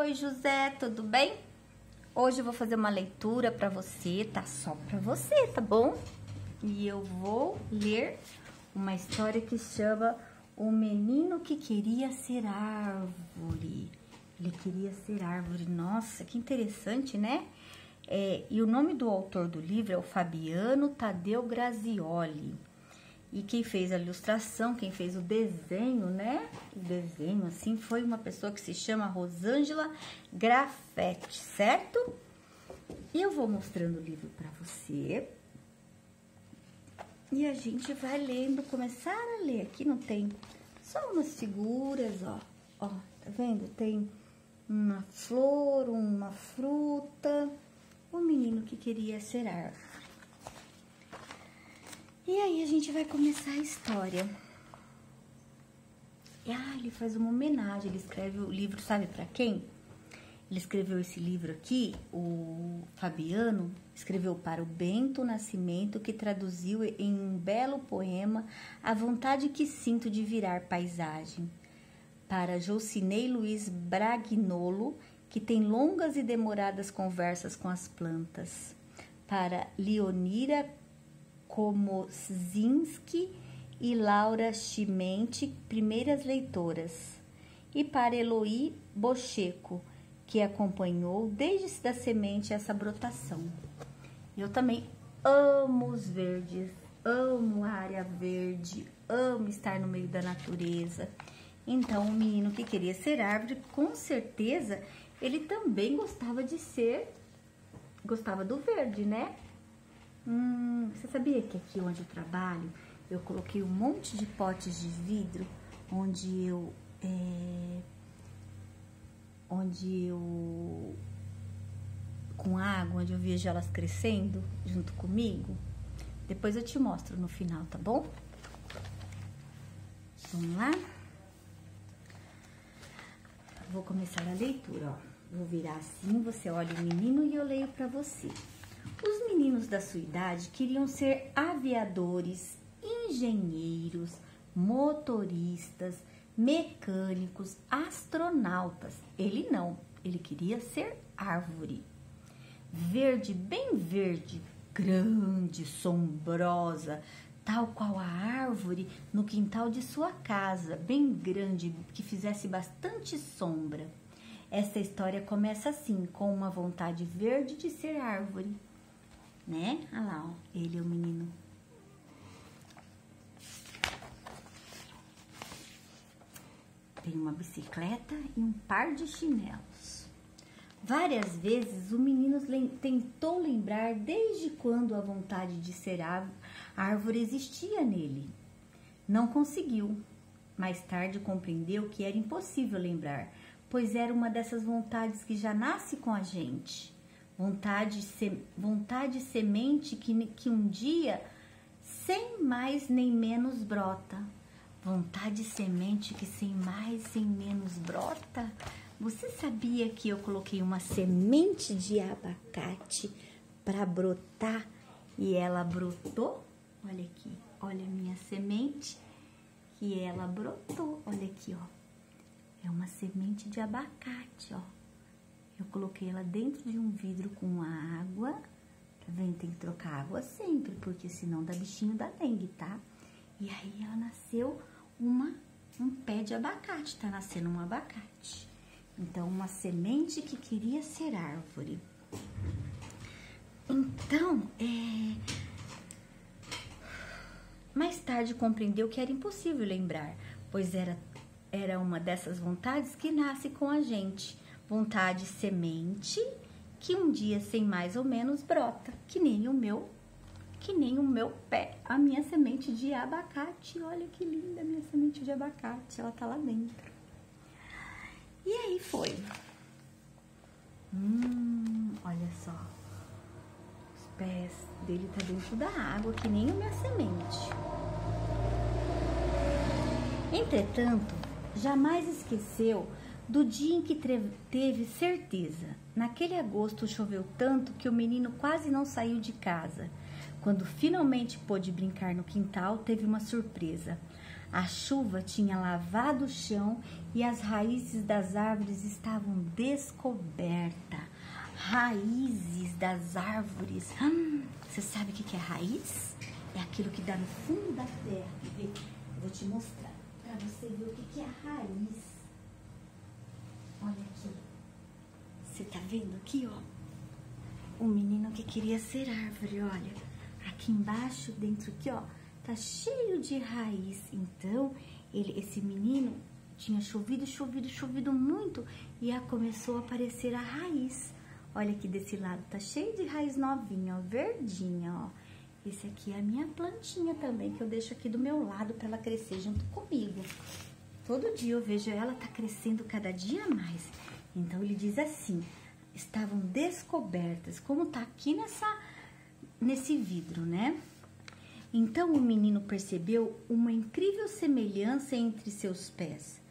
Oi, José, tudo bem? Hoje eu vou fazer uma leitura para você, tá? Só para você, tá bom? E eu vou ler uma história que chama O Menino que Queria Ser Árvore. Ele queria ser árvore. Nossa, que interessante, né? E o nome do autor do livro é o Fabiano Tadeu Grazioli. E quem fez a ilustração, quem fez o desenho, né? O desenho, assim, foi uma pessoa que se chama Rosângela Grafetti, certo? E eu vou mostrando o livro para você. E a gente vai lendo, começar a ler. Aqui não tem só umas figuras, ó. Ó, tá vendo? Tem uma flor, uma fruta. O menino que queria ser árvore. E aí a gente vai começar a história. Ele faz uma homenagem, ele escreve o livro, sabe para quem? Ele escreveu esse livro aqui, o Fabiano, escreveu para o Bento Nascimento, que traduziu em um belo poema a vontade que sinto de virar paisagem. Para Jocinei Luiz Bragnolo, que tem longas e demoradas conversas com as plantas. Para Leonira Komozinski e Laura Chimente, primeiras leitoras. E para Eloy Bocheco, que acompanhou desde a semente essa brotação. Eu também amo os verdes, amo a área verde, amo estar no meio da natureza. Então, o menino que queria ser árvore, com certeza, ele também gostava do verde, né? Você sabia que aqui onde eu trabalho, eu coloquei um monte de potes de vidro, onde eu com água, onde eu vejo elas crescendo junto comigo? Depois eu te mostro no final, tá bom? Vamos lá? Vou começar a leitura, ó. Vou virar assim, você olha o menino e eu leio pra você. Os meninos da sua idade queriam ser aviadores, engenheiros, motoristas, mecânicos, astronautas. Ele não, ele queria ser árvore. Verde, bem verde, grande, sombrosa, tal qual a árvore no quintal de sua casa, bem grande, que fizesse bastante sombra. Essa história começa assim, com uma vontade verde de ser árvore. Né? Olha lá, ó, ele é o menino. Tem uma bicicleta e um par de chinelos. Várias vezes o menino tentou lembrar desde quando a vontade de ser árvore existia nele. Não conseguiu. Mais tarde compreendeu que era impossível lembrar, pois era uma dessas vontades que já nasce com a gente. Vontade semente que um dia, sem mais nem menos, brota. Vontade semente que sem mais, sem menos brota. Você sabia que eu coloquei uma semente de abacate para brotar e ela brotou? Olha aqui, olha a minha semente que ela brotou. Olha aqui, ó. É uma semente de abacate, ó. Eu coloquei ela dentro de um vidro com água. Tá vendo? Tem que trocar água sempre, porque senão dá bichinho da dengue, tá? E aí ela nasceu um pé de abacate, tá nascendo um abacate. Então, uma semente que queria ser árvore. Então, mais tarde compreendeu que era impossível lembrar, pois era uma dessas vontades que nasce com a gente. Vontade semente que um dia, sem mais ou menos, brota, que nem o meu pé, a minha semente de abacate. Olha que linda a minha semente de abacate, ela tá lá dentro. E aí foi. Olha só, os pés dele tá dentro da água, que nem a minha semente. Entretanto, jamais esqueceu do dia em que teve certeza. Naquele agosto choveu tanto que o menino quase não saiu de casa. Quando finalmente pôde brincar no quintal, teve uma surpresa. A chuva tinha lavado o chão e as raízes das árvores estavam descobertas. Raízes das árvores. Você sabe o que é raiz? É aquilo que dá no fundo da terra. Eu vou te mostrar para você ver o que é a raiz. Olha aqui. Você tá vendo aqui, ó? O menino que queria ser árvore, olha. Aqui embaixo, dentro aqui, ó, tá cheio de raiz. Então, esse menino tinha chovido muito e começou a aparecer a raiz. Olha aqui desse lado, tá cheio de raiz novinha, ó, verdinha, ó. Esse aqui é a minha plantinha também, que eu deixo aqui do meu lado para ela crescer junto comigo. Todo dia eu vejo ela, tá crescendo cada dia mais. Então, ele diz assim, estavam descobertas, como tá aqui nesse vidro, né? Então, o menino percebeu uma incrível semelhança entre seus pés,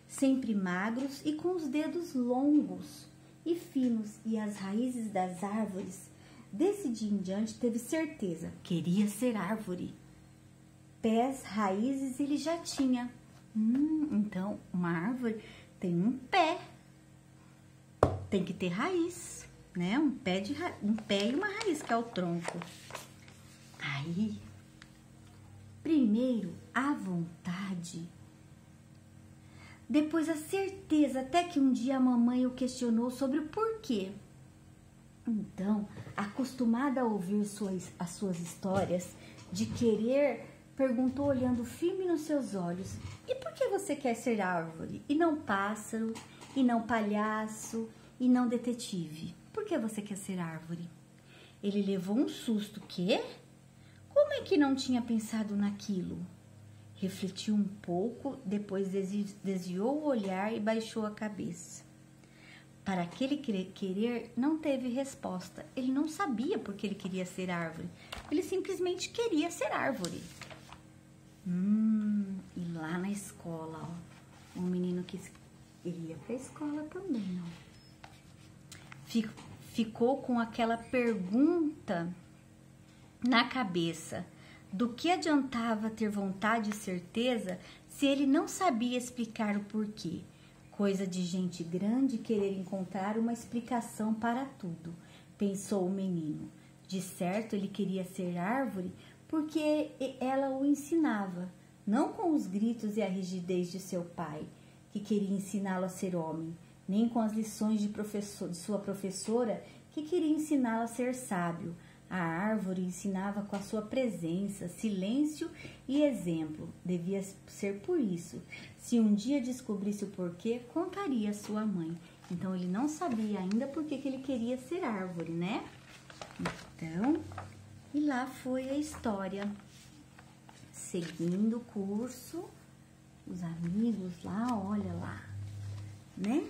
sempre magros e com os dedos longos e finos, e as raízes das árvores. Desse dia em diante, teve certeza, queria ser árvore. Pés, raízes, ele já tinha. Então, uma árvore tem um pé, tem que ter raiz, né? Um pé e uma raiz, que é o tronco. Aí, primeiro, a vontade, depois a certeza, até que um dia a mamãe o questionou sobre o porquê. Então, acostumada a ouvir as suas histórias de querer, perguntou olhando firme nos seus olhos: e por que você quer ser árvore? E não pássaro, e não palhaço, e não detetive? Por que você quer ser árvore? Ele levou um susto. Quê? Como é que não tinha pensado naquilo? Refletiu um pouco, depois desviou o olhar e baixou a cabeça. Para aquele querer, não teve resposta. Ele não sabia por que ele queria ser árvore. Ele simplesmente queria ser árvore. E lá na escola, ó, um menino que ele ia para a escola também, ó. Ficou com aquela pergunta na cabeça: do que adiantava ter vontade e certeza se ele não sabia explicar o porquê? Coisa de gente grande querer encontrar uma explicação para tudo, pensou o menino. De certo, ele queria ser árvore porque ela o ensinava, não com os gritos e a rigidez de seu pai, que queria ensiná-lo a ser homem, nem com as lições de sua professora, que queria ensiná-lo a ser sábio. A árvore ensinava com a sua presença, silêncio e exemplo. Devia ser por isso. Se um dia descobrisse o porquê, contaria à sua mãe. Então, ele não sabia ainda por que ele queria ser árvore, né? Então, e lá foi a história. Seguindo o curso, os amigos lá, olha lá, né?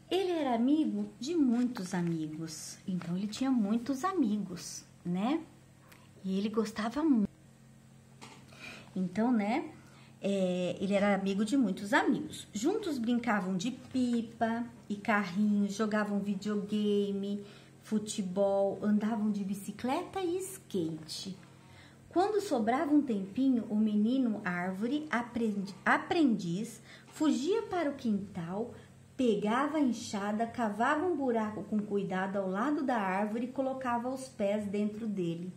Ele era amigo de muitos amigos, então ele tinha muitos amigos, né? E ele gostava muito. Então, né, ele era amigo de muitos amigos. Juntos brincavam de pipa e carrinhos, jogavam videogame, futebol, andavam de bicicleta e skate. Quando sobrava um tempinho, o menino árvore, aprendiz, fugia para o quintal, pegava a enxada, cavava um buraco com cuidado ao lado da árvore e colocava os pés dentro dele.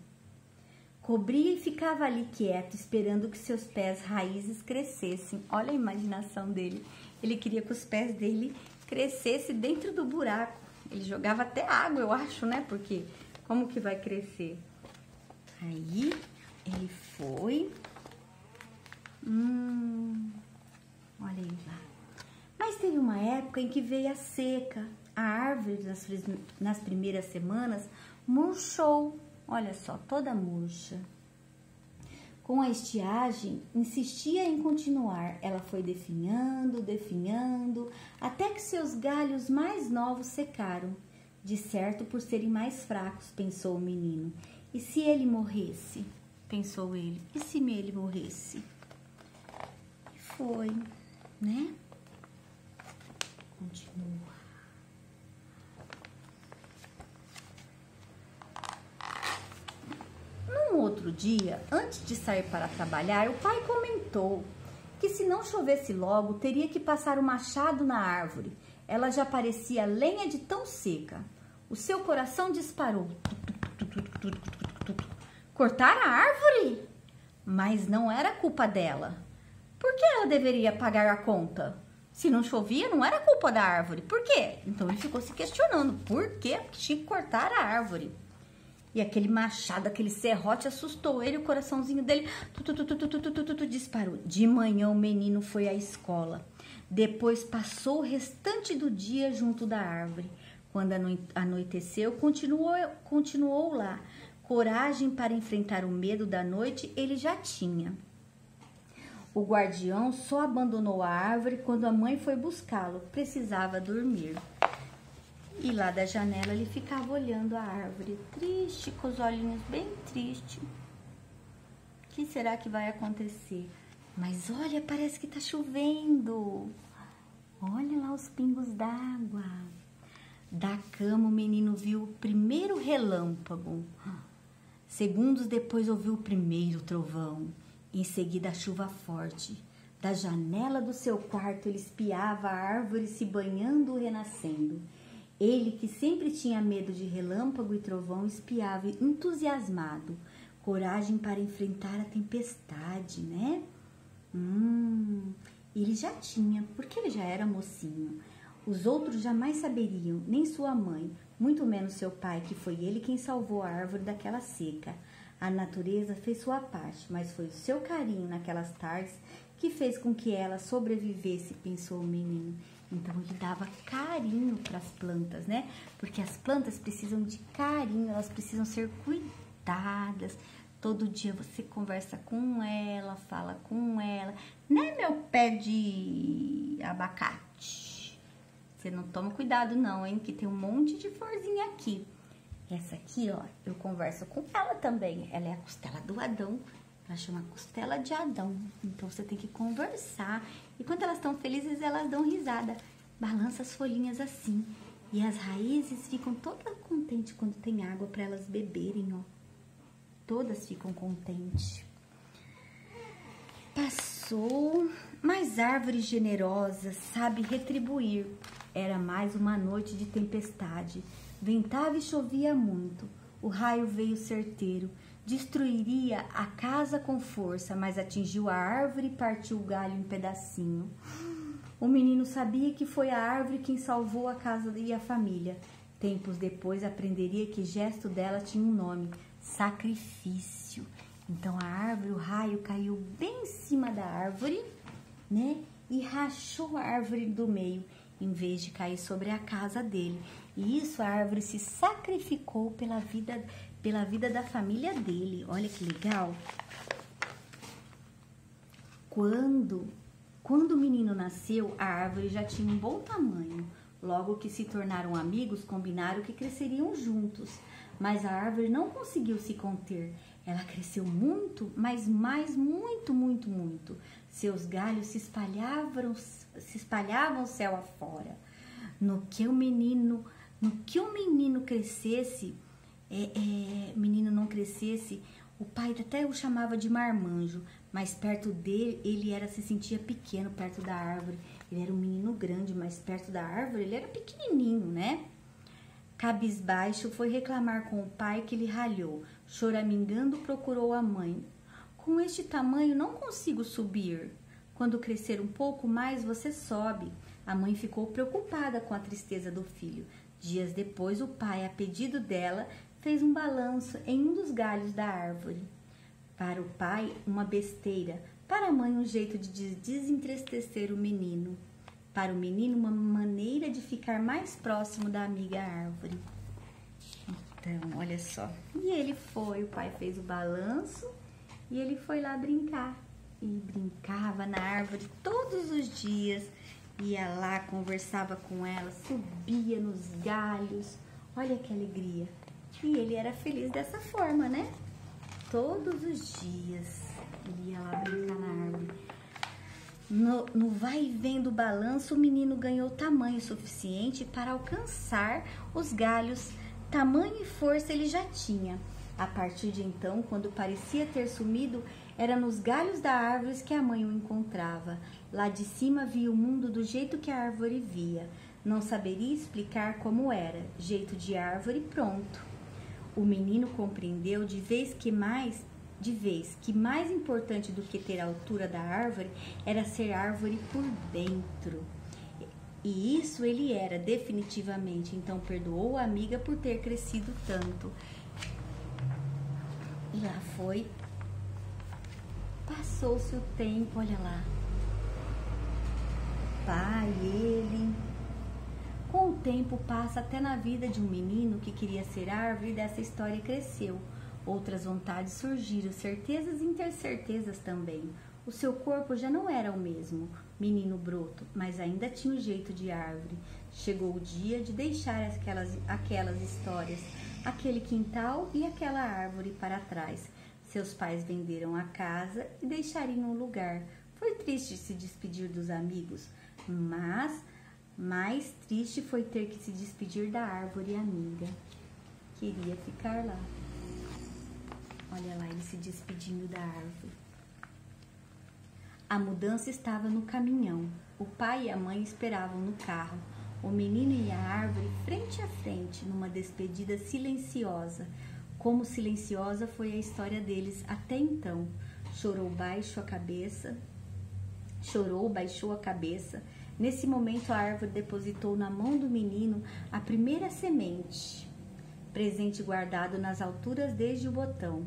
Cobria e ficava ali quieto, esperando que seus pés raízes crescessem. Olha a imaginação dele. Ele queria que os pés dele crescessem dentro do buraco. Ele jogava até água, eu acho, né? Porque como que vai crescer? Aí ele foi. Olha aí lá. Mas teve uma época em que veio a seca. A árvore, nas primeiras semanas, murchou. Olha só, toda murcha. Com a estiagem, insistia em continuar. Ela foi definhando, até que seus galhos mais novos secaram. De certo, por serem mais fracos, pensou o menino. E se ele morresse? Pensou ele. E se ele morresse? E foi, né? Continua. Num outro outro dia, antes de sair para trabalhar, o pai comentou que se não chovesse logo, teria que passar o machado na árvore. Ela já parecia lenha de tão seca. O seu coração disparou. Cortar a árvore? Mas não era culpa dela. Por que ela deveria pagar a conta? Se não chovia, não era culpa da árvore. Por quê? Então ele ficou se questionando. Por que tinha que cortar a árvore? E aquele machado, aquele serrote assustou ele, o coraçãozinho dele disparou. De manhã o menino foi à escola. Depois passou o restante do dia junto da árvore. Quando anoiteceu, continuou lá. Coragem para enfrentar o medo da noite ele já tinha. O guardião só abandonou a árvore quando a mãe foi buscá-lo. Precisava dormir. E lá da janela ele ficava olhando a árvore, triste, com os olhinhos bem tristes. O que será que vai acontecer? Mas olha, parece que tá chovendo. Olha lá os pingos d'água. Da cama o menino viu o primeiro relâmpago. Segundos depois ouviu o primeiro trovão. Em seguida a chuva forte. Da janela do seu quarto ele espiava a árvore se banhando ou renascendo. Ele, que sempre tinha medo de relâmpago e trovão, espiava entusiasmado. Coragem para enfrentar a tempestade, né? Ele já tinha, porque ele já era mocinho. Os outros jamais saberiam, nem sua mãe, muito menos seu pai, que foi ele quem salvou a árvore daquela seca. A natureza fez sua parte, mas foi o seu carinho naquelas tardes que fez com que ela sobrevivesse, pensou o menino. Então ele dava carinho para as plantas, né? Porque as plantas precisam de carinho, elas precisam ser cuidadas. Todo dia você conversa com ela, fala com ela, né, meu pé de abacate? Você não toma cuidado não, hein? Que tem um monte de florzinha aqui. Essa aqui, ó, eu converso com ela também. Ela é a costela do Adão. Ela chama costela de Adão. Então você tem que conversar. E quando elas estão felizes, elas dão risada. Balança as folhinhas assim. E as raízes ficam todas contentes quando tem água para elas beberem, ó. Todas ficam contentes. Passou, mas árvore generosa sabe retribuir. Era mais uma noite de tempestade. Ventava e chovia muito. O raio veio certeiro. Destruiria a casa com força, mas atingiu a árvore e partiu o galho em pedacinho. O menino sabia que foi a árvore quem salvou a casa e a família. Tempos depois aprenderia que o gesto dela tinha um nome: sacrifício. Então a árvore, o raio caiu bem em cima da árvore, né? E rachou a árvore do meio, em vez de cair sobre a casa dele. E isso, a árvore se sacrificou pela vida da família dele. Olha que legal. Quando o menino nasceu, a árvore já tinha um bom tamanho. Logo que se tornaram amigos, combinaram que cresceriam juntos. Mas a árvore não conseguiu se conter. Ela cresceu muito, mas muito. Seus galhos se espalhavam céu afora. No que o menino crescesse, menino não crescesse, o pai até o chamava de marmanjo, mas perto dele ele se sentia pequeno perto da árvore. Ele era um menino grande, mas perto da árvore ele era pequenininho, né? Cabisbaixo foi reclamar com o pai que lhe ralhou. Choramingando procurou a mãe. Com este tamanho não consigo subir. Quando crescer um pouco mais você sobe. A mãe ficou preocupada com a tristeza do filho. Dias depois o pai, a pedido dela, fez um balanço em um dos galhos da árvore. Para o pai, uma besteira. Para a mãe, um jeito de desentristecer o menino. Para o menino, uma maneira de ficar mais próximo da amiga árvore. Então, olha só. E ele foi, o pai fez o balanço e ele foi lá brincar. E brincava na árvore todos os dias. Ia lá, conversava com ela, subia nos galhos. Olha que alegria. E ele era feliz dessa forma, né? Todos os dias ele ia lá brincar na árvore. No vai e vem do balanço, o menino ganhou tamanho suficiente para alcançar os galhos. Tamanho e força ele já tinha. A partir de então, quando parecia ter sumido, era nos galhos da árvore que a mãe o encontrava. Lá de cima via o mundo do jeito que a árvore via. Não saberia explicar como era, jeito de árvore pronto. O menino compreendeu de vez que mais importante do que ter a altura da árvore era ser árvore por dentro. E isso ele era definitivamente, então perdoou a amiga por ter crescido tanto. E lá foi, passou-se o tempo, olha lá. Pai, ele... Com o tempo passa até na vida de um menino que queria ser árvore e dessa história cresceu. Outras vontades surgiram, certezas e incertezas também. O seu corpo já não era o mesmo, menino broto, mas ainda tinha o jeito de árvore. Chegou o dia de deixar aquelas histórias, aquele quintal e aquela árvore para trás. Seus pais venderam a casa e deixariam o lugar. Foi triste se despedir dos amigos, mas mais triste foi ter que se despedir da árvore amiga. Queria ficar lá. Olha lá ele se despedindo da árvore. A mudança estava no caminhão. O pai e a mãe esperavam no carro. O menino e a árvore frente a frente, numa despedida silenciosa. Como silenciosa foi a história deles até então. Chorou, baixou a cabeça. Nesse momento a árvore depositou na mão do menino a primeira semente, presente guardado nas alturas desde o botão.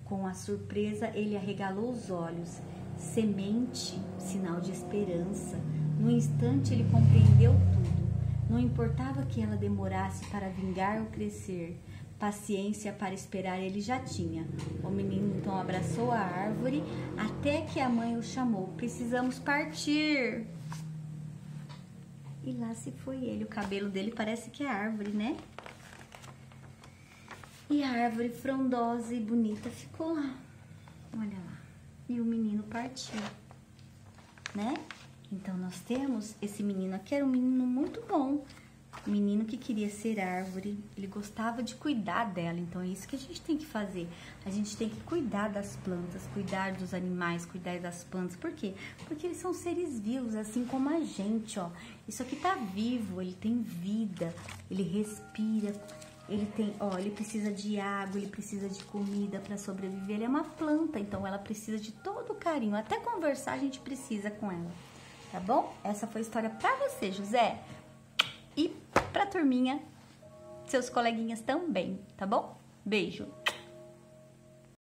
Com a surpresa ele arregalou os olhos. Semente, sinal de esperança. No instante ele compreendeu tudo. Não importava que ela demorasse para vingar ou crescer. Paciência para esperar ele já tinha. O menino então abraçou a árvore até que a mãe o chamou. Precisamos partir. E lá se foi ele. O cabelo dele parece que é árvore, né? E a árvore frondosa e bonita ficou lá. Olha lá. E o menino partiu, né? Então nós temos esse menino aqui, era um menino muito bom. Um menino que queria ser árvore. Ele gostava de cuidar dela. Então é isso que a gente tem que fazer. A gente tem que cuidar das plantas, cuidar dos animais, cuidar das plantas. Por quê? Porque eles são seres vivos, assim como a gente, ó. Isso aqui tá vivo, ele tem vida, ele respira, ele tem, ó, ele precisa de água, ele precisa de comida para sobreviver. Ele é uma planta, então ela precisa de todo o carinho. Até conversar a gente precisa com ela, tá bom? Essa foi a história para você, José. E pra turminha, seus coleguinhas também, tá bom? Beijo!